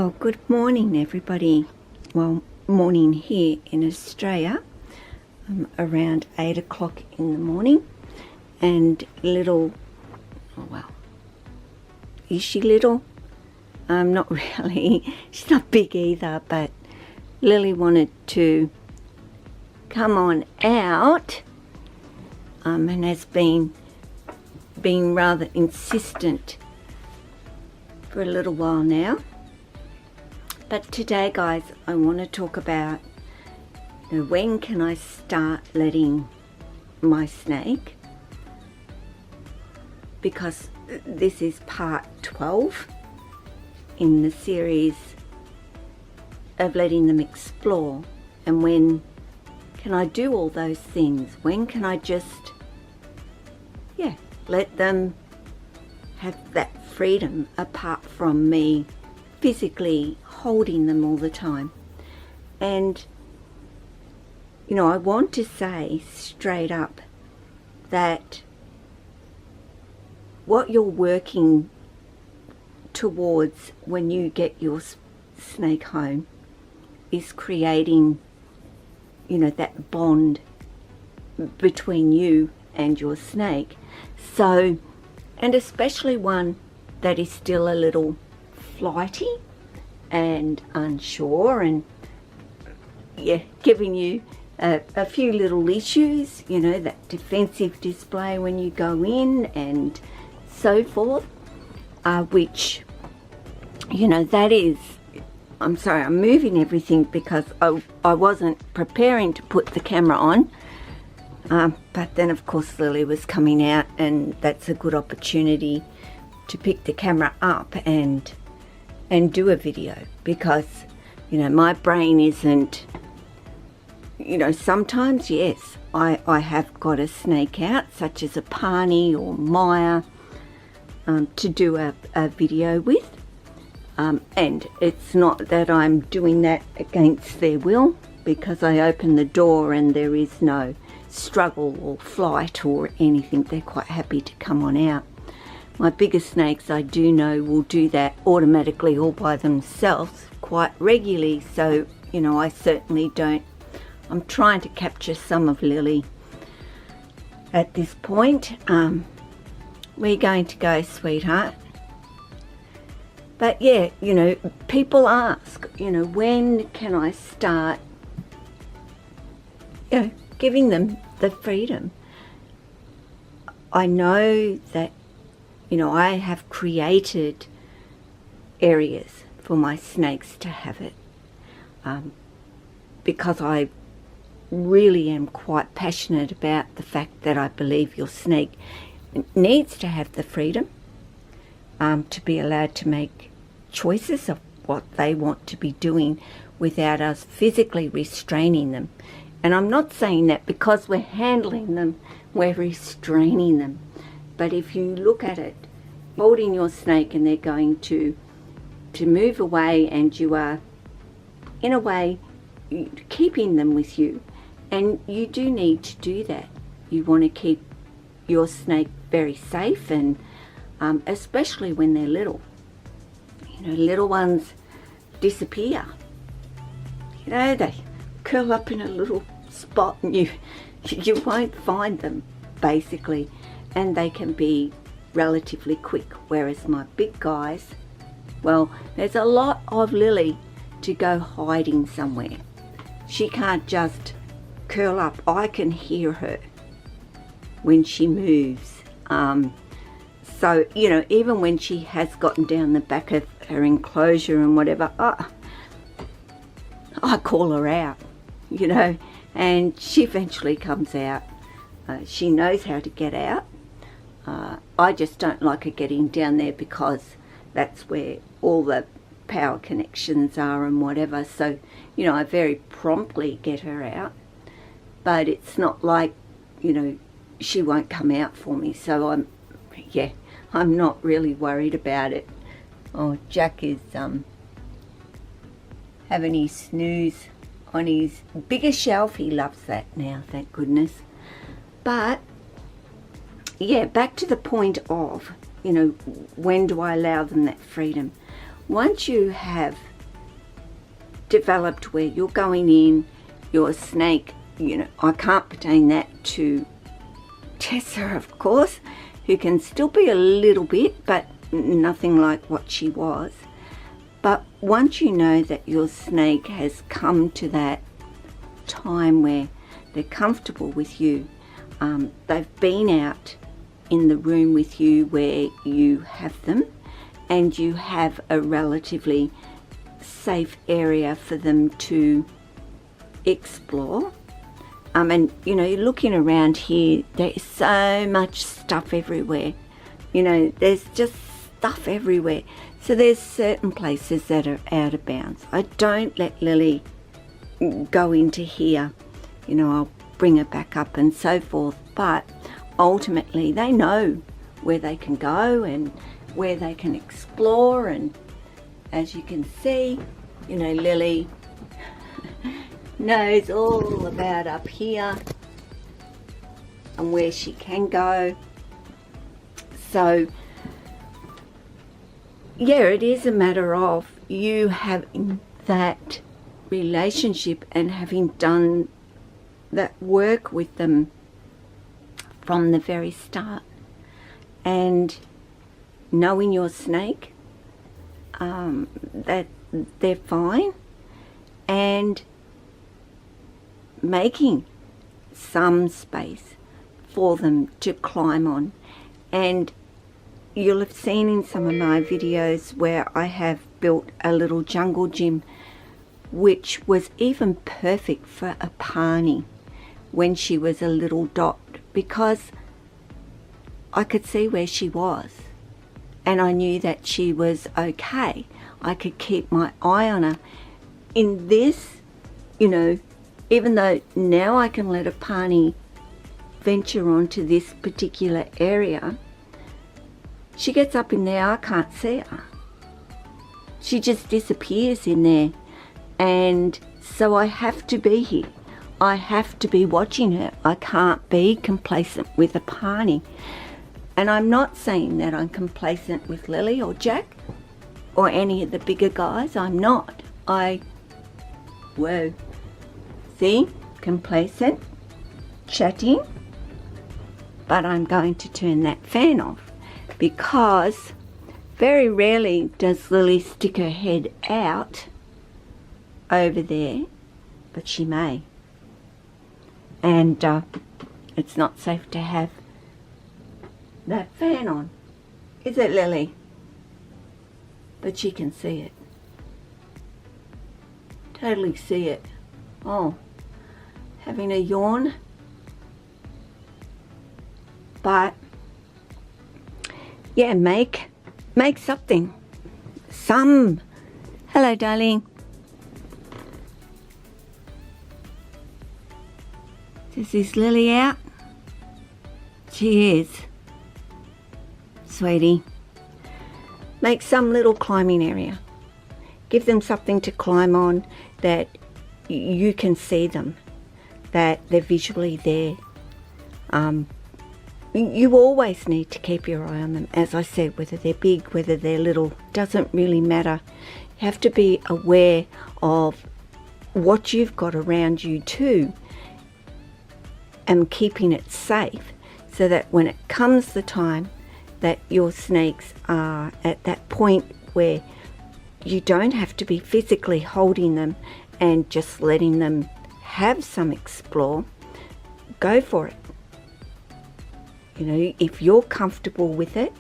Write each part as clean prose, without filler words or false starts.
Well, good morning everybody. Well, morning here in Australia, around 8 o'clock in the morning, and little, oh well, is she little? Not really, she's not big either, but Lily wanted to come on out and has been rather insistent for a little while now. But today, guys, I want to talk about when can I start letting my snake, because this is part 12 in the series of letting them explore. And when can I do all those things? When can I just, let them have that freedom apart from me physically holding them all the time? And I want to say straight up that what you're working towards when you get your snake home is creating that bond between you and your snake. So, and especially one that is still a little flighty and unsure, and giving you a few little issues, that defensive display when you go in and so forth, which that is, I'm sorry, I'm moving everything because I wasn't preparing to put the camera on, but then of course Lily was coming out, and that's a good opportunity to pick the camera up and do a video, because my brain isn't, sometimes yes, I have got a snake out, such as a Pani or Maya, to do a video with, and it's not that I'm doing that against their will, because I open the door and there is no struggle or flight or anything. They're quite happy to come on out. My bigger snakes, I do know, will do that automatically all by themselves quite regularly, so I certainly don't. I'm trying to capture some of Lily at this point. We're going to go, sweetheart. But yeah, people ask, when can I start giving them the freedom? I know that I have created areas for my snakes to have it, because I really am quite passionate about the fact that I believe your snake needs to have the freedom to be allowed to make choices of what they want to be doing without us physically restraining them. And I'm not saying that because we're handling them, we're restraining them. But if you look at it, holding your snake and they're going to move away, and you are, in a way, keeping them with you. And you do need to do that. You want to keep your snake very safe, and especially when they're little. Little ones disappear. They curl up in a little spot and you won't find them, basically. And they can be relatively quick, whereas my big guys, well, there's a lot of Lily to go hiding somewhere. She can't just curl up. I can hear her when she moves. So even when she has gotten down the back of her enclosure and whatever, I call her out, and she eventually comes out. She knows how to get out. I just don't like her getting down there, because that's where all the power connections are and whatever. So, I very promptly get her out. But it's not like, she won't come out for me. So I'm not really worried about it. Oh, Jack is having his snooze on his bigger shelf. He loves that now, thank goodness. But yeah, back to the point of, when do I allow them that freedom? Once you have developed where you're going in, your snake, you know, I can't pertain that to Tessa, of course, who can still be a little bit, but nothing like what she was. But once you know that your snake has come to that time where they're comfortable with you, they've been out in the room with you where you have them, and you have a relatively safe area for them to explore. And you know, you're looking around here, there's so much stuff everywhere. You know, there's just stuff everywhere. So there's certain places that are out of bounds. I don't let Lily go into here. You know, I'll bring her back up and so forth. But ultimately, they know where they can go and where they can explore. And as you can see, you know, Lily knows all about up here and where she can go. So yeah, it is a matter of you having that relationship and having done that work with them from the very start, and knowing your snake, that they're fine, and making some space for them to climb on. And you'll have seen in some of my videos where I have built a little jungle gym, which was even perfect for a Pani when she was a little dot, because I could see where she was and I knew that she was okay. I could keep my eye on her. In this, you know, even though now I can let a Pani venture onto this particular area, she gets up in there, I can't see her. She just disappears in there. And so I have to be here. I have to be watching her. I can't be complacent with a Pani. And I'm not saying that I'm complacent with Lily or Jack or any of the bigger guys. I'm not. Whoa. See? Complacent, chatting. But I'm going to turn that fan off, because very rarely does Lily stick her head out over there, but she may. And it's not safe to have that fan on, is it, Lily? But she can see it. Totally see it. Oh, having a yawn. But yeah, make something. Hello, darling. Is Lily out? She is. Sweetie. Make some little climbing area. Give them something to climb on that you can see them, that they're visually there. You always need to keep your eye on them. As I said, whether they're big, whether they're little, doesn't really matter. You have to be aware of what you've got around you too, and keeping it safe, so that when it comes the time that your snakes are at that point where you don't have to be physically holding them and just letting them have some explore, go for it. You know, if you're comfortable with it.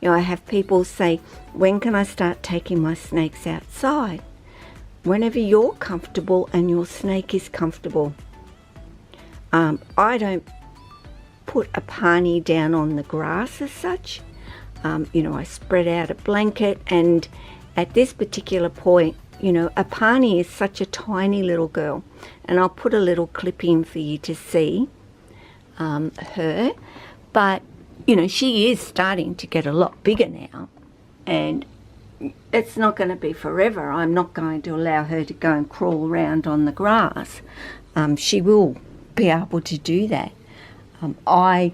You know, I have people say, when can I start taking my snakes outside? Whenever you're comfortable and your snake is comfortable. I don't put a Pani down on the grass as such. You know, I spread out a blanket, and at this particular point, you know, a Pani is such a tiny little girl, and I'll put a little clip in for you to see her. But, you know, she is starting to get a lot bigger now, and it's not going to be forever. I'm not going to allow her to go and crawl around on the grass. She will be able to do that. I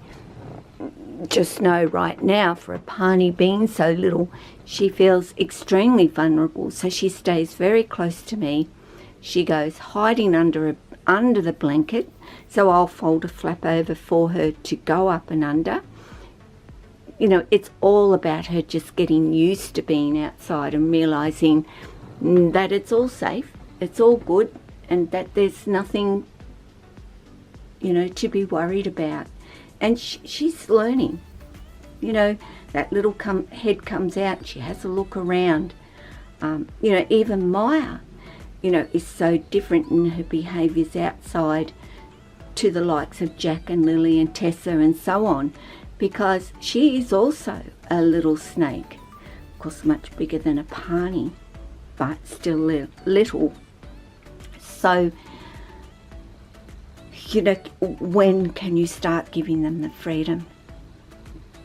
just know right now, for a Pani being so little, she feels extremely vulnerable, so she stays very close to me, she goes hiding under the blanket, so I'll fold a flap over for her to go up and under. You know, it's all about her just getting used to being outside and realising that it's all safe, it's all good, and that there's nothing, you know, to be worried about. And she's learning. You know, that little head comes out, she has a look around. You know, even Maya, you know, is so different in her behaviours outside to the likes of Jack and Lily and Tessa and so on, because she is also a little snake. Of course, much bigger than a Pani, but still little. So, you know, when can you start giving them the freedom?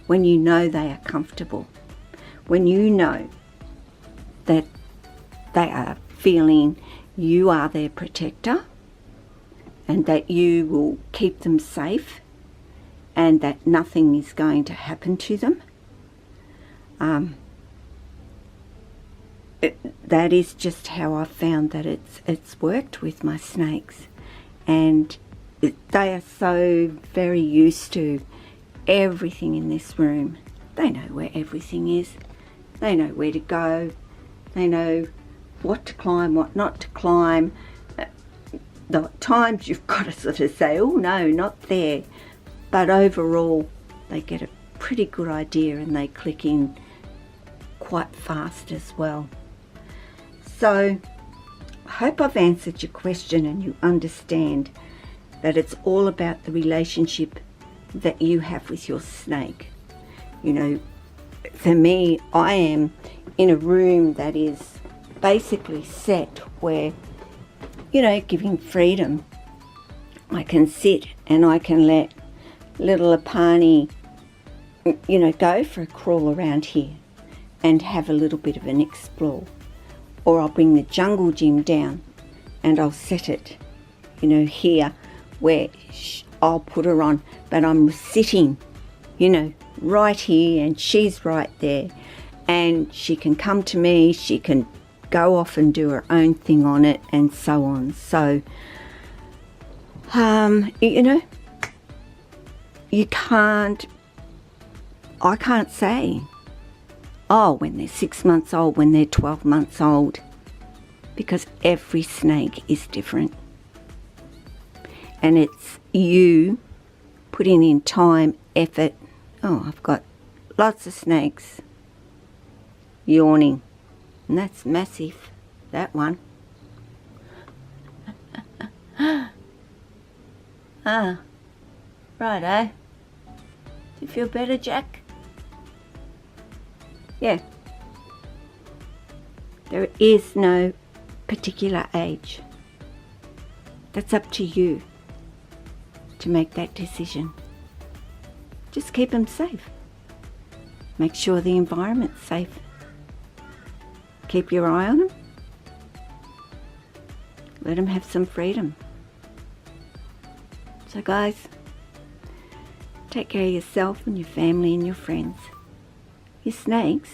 When you know they are comfortable. When you know that they are feeling you are their protector and that you will keep them safe and that nothing is going to happen to them. That is just how I've found that it's worked with my snakes, and they are so very used to everything in this room. They know where everything is. They know where to go. They know what to climb, what not to climb. The times you've got to sort of say, oh no, not there. But overall, they get a pretty good idea and they click in quite fast as well. So, I hope I've answered your question and you understand that it's all about the relationship that you have with your snake. You know, for me, I am in a room that is basically set where, you know, giving freedom. I can sit and I can let little Apani, you know, go for a crawl around here and have a little bit of an explore. Or I'll bring the jungle gym down and I'll set it, you know, here where I'll put her on, but I'm sitting, you know, right here and she's right there, and she can come to me, she can go off and do her own thing on it and so on. So, you know, I can't say, oh, when they're 6 months old, when they're 12 months old, because every snake is different. And it's you putting in time, effort. Oh, I've got lots of snakes yawning. And that's massive, that one. Righto. Do you feel better, Jack? Yeah. There is no particular age. That's up to you to make that decision. Just keep them safe. Make sure the environment's safe. Keep your eye on them. Let them have some freedom. So guys, take care of yourself and your family and your friends. Your snakes,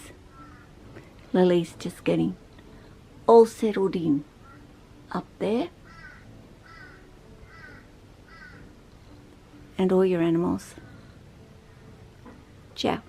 Lily's just getting all settled in up there. And all your animals. Ciao.